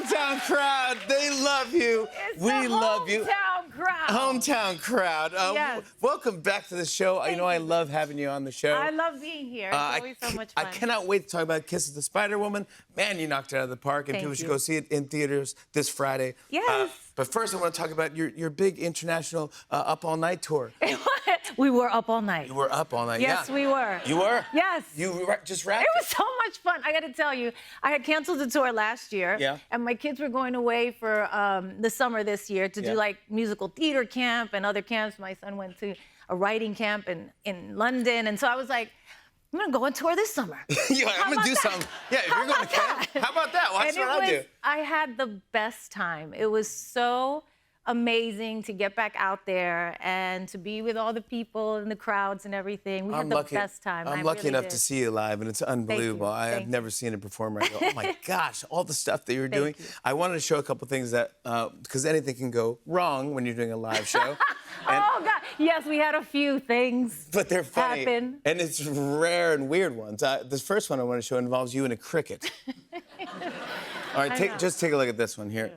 hometown crowd. They love you. We love you. Hometown crowd. Hometown crowd. Yes. Welcome back to the show. I know I love having you on the show. I love being here. It's always so much fun. I cannot wait to talk about Kiss of the Spider Woman. Man, you knocked it out of the park, and people should go see it in theaters this Friday. Yes. But first, I want to talk about your big international Up All Night tour. We were up all night. You were up all night. Yes, yeah. we were. You were? Yes. You just wrapped It was so much fun. I got to tell you, I had canceled the tour last year. Yeah. And my kids were going away for the summer this year to do like musical theater camp and other camps. My son went to a writing camp in London. And so I was like, I'm going to go on tour this summer. I'm going to do something. Yeah, if you're going to camp, how about that? Watch what I do. I had the best time. It was so amazing to get back out there and to be with all the people and the crowds and everything. We had the best time. I'm lucky enough to see you live, and it's unbelievable. I have never seen it perform. I go, oh my gosh, all the stuff that you're doing. I wanted to show a couple things that, because anything can go wrong when you're doing a live show. Oh God, yes, we had a few things. But they're funny, happen. And it's rare and weird ones. This first one I want to show involves you and a cricket. All right, just take a look at this one here.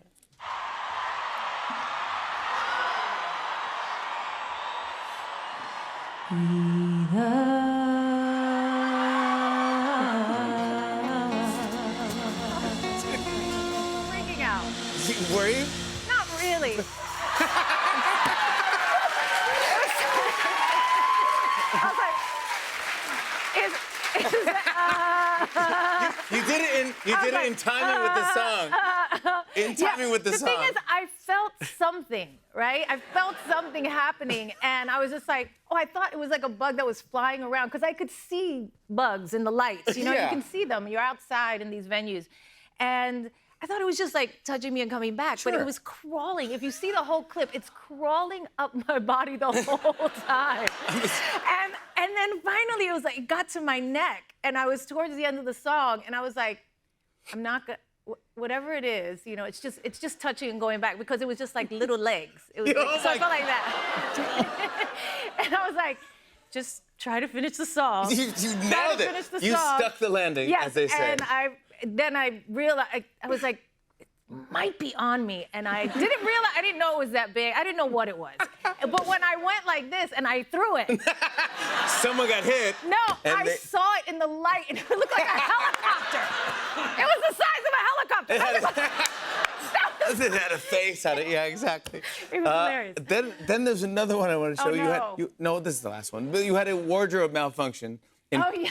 Freaking out. Were you? Not really. I was like, you did it in timing with the song. In timing with the song. The thing is, I felt something, right? I felt something happening, and I was just like, oh, I thought it was like a bug that was flying around, because I could see bugs in the lights. You know, you can see them. You're outside in these venues. And I thought it was just like touching me and coming back, but it was crawling. If you see the whole clip, it's crawling up my body the whole time. And then finally, it was like, it got to my neck, and I was towards the end of the song, and I was like, I'm not gonna, whatever it is, you know, it's just touching and going back, because it was just like little legs. It was like, so I felt like that. And I was like, just try to finish the song. You nailed it. You stuck the landing, as they say. And then I realized, I was like, it might be on me. And I didn't realize, I didn't know it was that big. I didn't know what it was. But when I went like this and I threw it. Someone got hit. No, I saw it in the light, and it looked like a helicopter. It was the size of a helicopter. It had a face on it. Yeah, exactly. It was hilarious. Then there's another one I want to show you. No, this is the last one. But you had a wardrobe malfunction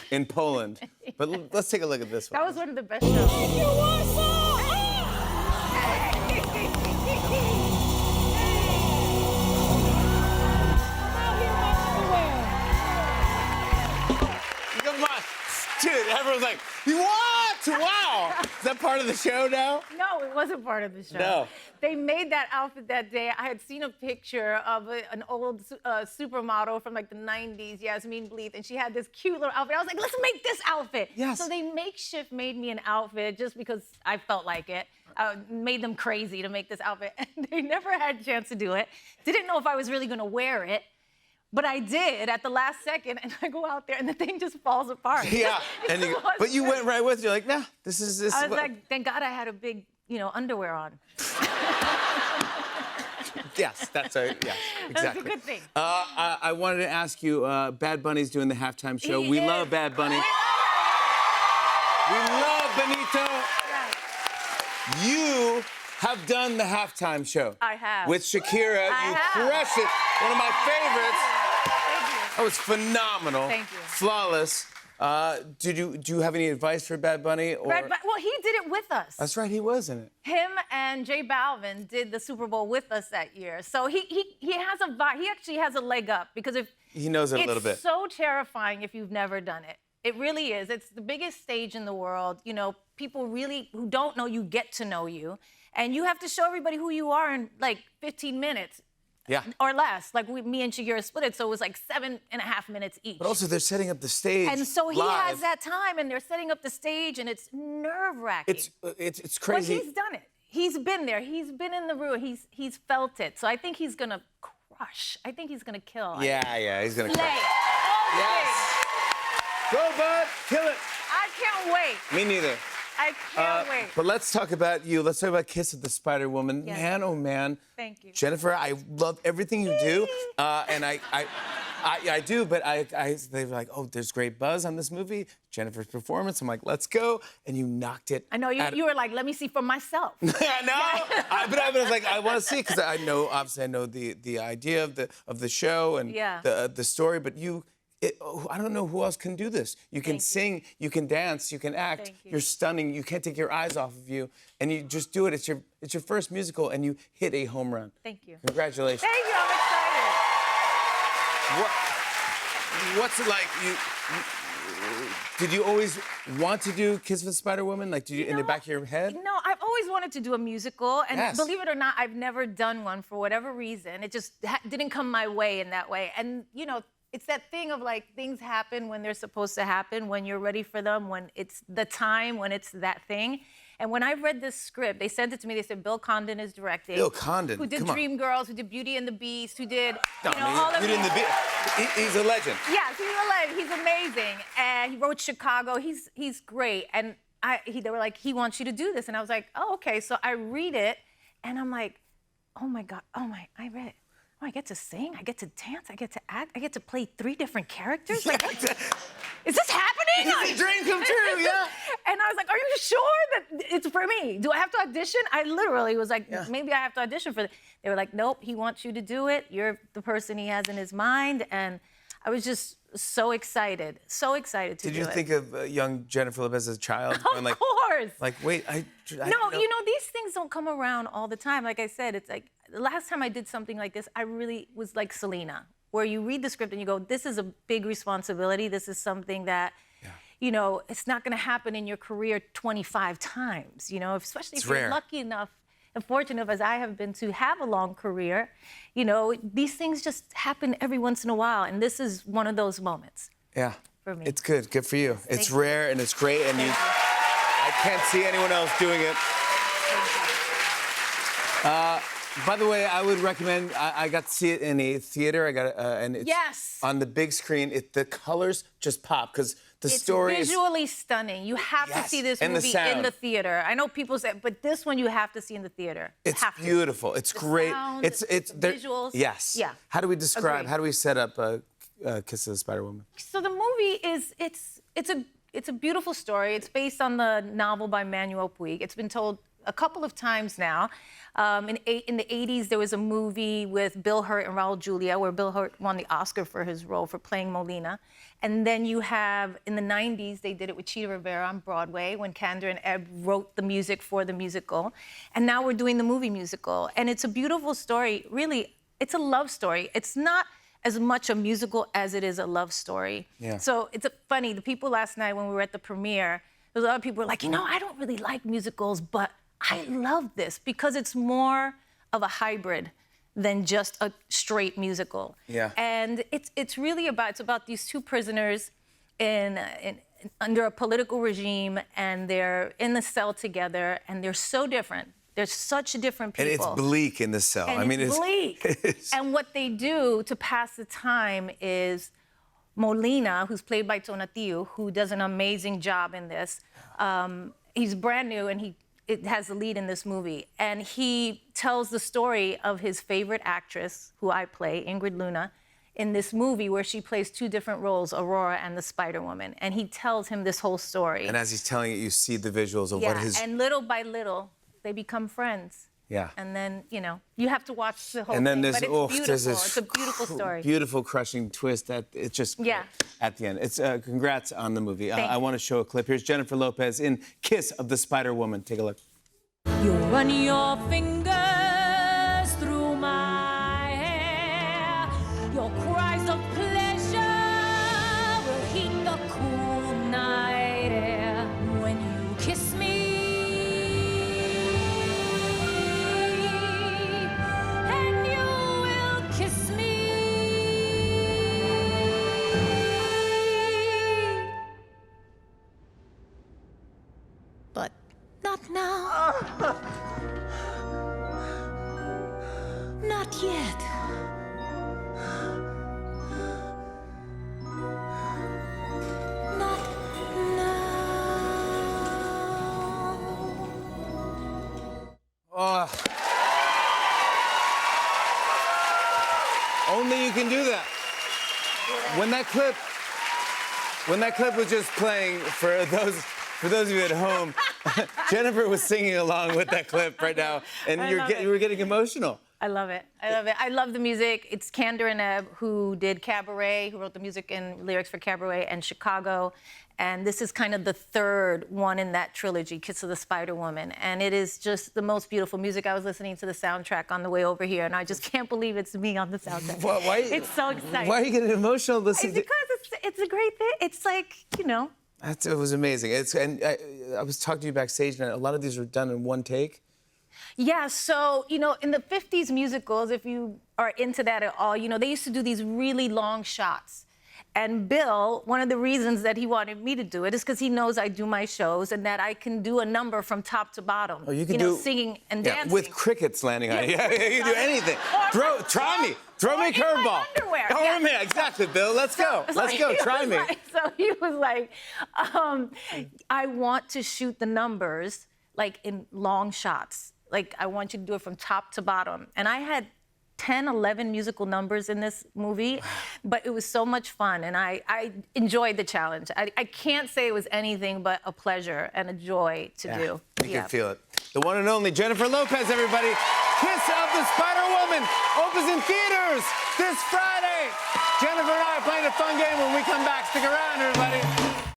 in Poland. But let's take a look at this one. That was one of the best shows. Come on. Dude, everyone's like, what? Wow. Is that part of the show now? No, it wasn't part of the show. No. They made that outfit that day. I had seen a picture of an old supermodel from like the 90s, Yasmin Bleeth, and she had this cute little outfit. I was like, let's make this outfit. Yes. So they makeshift made me an outfit just because I felt like it. Made them crazy to make this outfit. And they never had a chance to do it. Didn't know if I was really gonna wear it. But I did at the last second, and I go out there, and the thing just falls apart. Yeah, but you went right with it. You're like, nah, this is. I was like, thank God I had a big, underwear on. Yes, that's yes, exactly. That's a good thing. I wanted to ask you, Bad Bunny's doing the halftime show. We love Bad Bunny. We love Benito. Yes. You have done the halftime show. I have. With Shakira. You crushed it. One of my favorites. That was phenomenal. Thank you. Flawless. Do you have any advice for Bad Bunny? Or... Well, he did it with us. That's right, he was in it. Him and J Balvin did the Super Bowl with us that year. So he has a vibe. He actually has a leg up, because he knows it a little bit. It's so terrifying if you've never done it. It really is. It's the biggest stage in the world. You know, people really who don't know you get to know you, and you have to show everybody who you are in like 15 minutes. Yeah. Or less. Like me and Shakira split it, so it was like 7.5 minutes each. But also, they're setting up the stage. And so he live. has that time, and they're setting up the stage, and it's nerve-wracking. It's crazy. But he's done it. He's been there. He's been in the room. He's felt it. So I think he's gonna crush. I think he's gonna kill. Yeah, he's gonna Slay. crush. Yes. Go, bud. Kill it. I can't wait. Me neither. I can't wait. But let's talk about you. Let's talk about Kiss of the Spider Woman. Yes. Man, oh man. Thank you. Jennifer, I love everything you do. And I do, but they were like, oh, there's great buzz on this movie. Jennifer's performance. I'm like, let's go. And you knocked it. I know, you were like, let me see for myself. I but I was like, I want to see because obviously I know the idea of the show and the story, but I don't know who else can do this. You can sing, you can dance, you can act. You're stunning. You can't take your eyes off of you, and you just do it. It's your first musical, and you hit a home run. Thank you. Congratulations. Thank you. I'm excited. What's it like? Did you always want to do Kiss of the Spider Woman? Like, did you in the back of your head? No, I've always wanted to do a musical, and Yes. believe it or not, I've never done one for whatever reason. It just didn't come my way in that way. And it's that thing of like things happen when they're supposed to happen, when you're ready for them, when it's the time, when it's that thing. And when I read this script, they sent it to me. They said Bill Condon is directing. Bill Condon, who did come on. Dreamgirls, who did Beauty and the Beast, who did all of Beauty and the Beast. He's a legend. Yes, he's a legend. He's amazing, and he wrote Chicago. He's great. And they were like, he wants you to do this, and I was like, oh, okay. So I read it, and I'm like, oh my God, I read it. Oh, I get to sing, I get to dance, I get to act, I get to play 3 different characters. Like, is this happening? It's a dream come true, yeah. And I was like, are you sure that it's for me? Do I have to audition? I literally was like, maybe I have to audition for it. They were like, nope, he wants you to do it. You're the person he has in his mind. And I was just so excited to do it. Did you think of young Jennifer Lopez as a child? Of course. Like, wait, I No, these things don't come around all the time. Like I said, it's like the last time I did something like this, I really was like Selena, where you read the script and you go, this is a big responsibility. This is something that, it's not going to happen in your career 25 times, especially if you're lucky enough and fortunate enough as I have been to have a long career. These things just happen every once in a while, and this is one of those moments. Yeah. For me. It's good. Good for you. It's you. rare and it's great, and I can't see anyone else doing it. By the way, I would recommend. I got to see it in a theater. And it's on the big screen. The colors just pop because the story is visually stunning. You have to see this movie in the theater. I know people say, but this one you have to see in the theater. It's beautiful. It's great. Sound, it's visuals. Yes. Yeah. How do we describe? Agreed. How do we set up Kiss of the Spider Woman? So the movie it's a beautiful story. It's based on the novel by Manuel Puig. It's been told a couple of times now. In the 80s, there was a movie with Bill Hurt and Raul Julia where Bill Hurt won the Oscar for his role for playing Molina. And then you have, in the 90s, they did it with Chita Rivera on Broadway when Kander and Ebb wrote the music for the musical. And now we're doing the movie musical. And it's a beautiful story. Really, it's a love story. It's not as much a musical as it is a love story. Yeah. So it's funny, the people last night when we were at the premiere, there was a lot of people who were like, I don't really like musicals, but I love this because it's more of a hybrid than just a straight musical. Yeah. And it's really about these 2 prisoners under a political regime, and they're in the cell together, and they're so different. They're such different people. And it's bleak in the cell. And it's bleak. And what they do to pass the time is Molina, who's played by Tonatiuh, who does an amazing job in this. He's brand new, and it has the lead in this movie. And he tells the story of his favorite actress, who I play, Ingrid Luna, in this movie where she plays 2 different roles, Aurora and the Spider-Woman. And he tells him this whole story. And as he's telling it, you see the visuals of what his... and little by little, they become friends. Yeah. And then, you have to watch the whole and then thing. there's, But it's beautiful. there's this It's a beautiful story. Beautiful, crushing twist that it's just at the end. It's congrats on the movie. I want to show a clip. Here's Jennifer Lopez in Kiss of the Spider Woman. Take a look. You run your fingers through my hair. Your cries of pleasure will heat the cool night air when you kiss me. And you will kiss me. But not now. Not yet. Not now. Only you can do that. When that clip was just playing, for those of you at home, Jennifer was singing along with that clip right now, and you were getting emotional. I love it. I love it. I love the music. It's Kander and Ebb who did Cabaret, who wrote the music and lyrics for Cabaret and Chicago. And this is kind of the third one in that trilogy, Kiss of the Spider Woman. And it is just the most beautiful music. I was listening to the soundtrack on the way over here, and I just can't believe it's me on the soundtrack. Why, it's so exciting. Why are you getting emotional listening It's because it's a great thing. It's like, you know. It was amazing. And I was talking to you backstage, and a lot of these were done in one take. Yeah, so, you know, in the 50s musicals, if you are into that at all, you know, they used to do these really long shots. And Bill, one of the reasons that he wanted me to do it is because he knows I do my shows and that I can do a number from top to bottom. Oh, you can know, singing and dancing. With crickets landing on you. Yeah, you can do anything. Try me a curveball. Underwear. Oh, yeah. Exactly, Bill. Let's go. Let's go. Try me. So he was like, I want to shoot the numbers like in long shots. Like, I want you to do it from top to bottom. And I had 10, 11 musical numbers in this movie, but it was so much fun, and I enjoyed the challenge. I can't say it was anything but a pleasure and a joy to do. You can feel it. The one and only Jennifer Lopez, everybody. Kiss of the Spider Woman opens in theaters this Friday. Jennifer and I are playing a fun game when we come back. Stick around, everybody.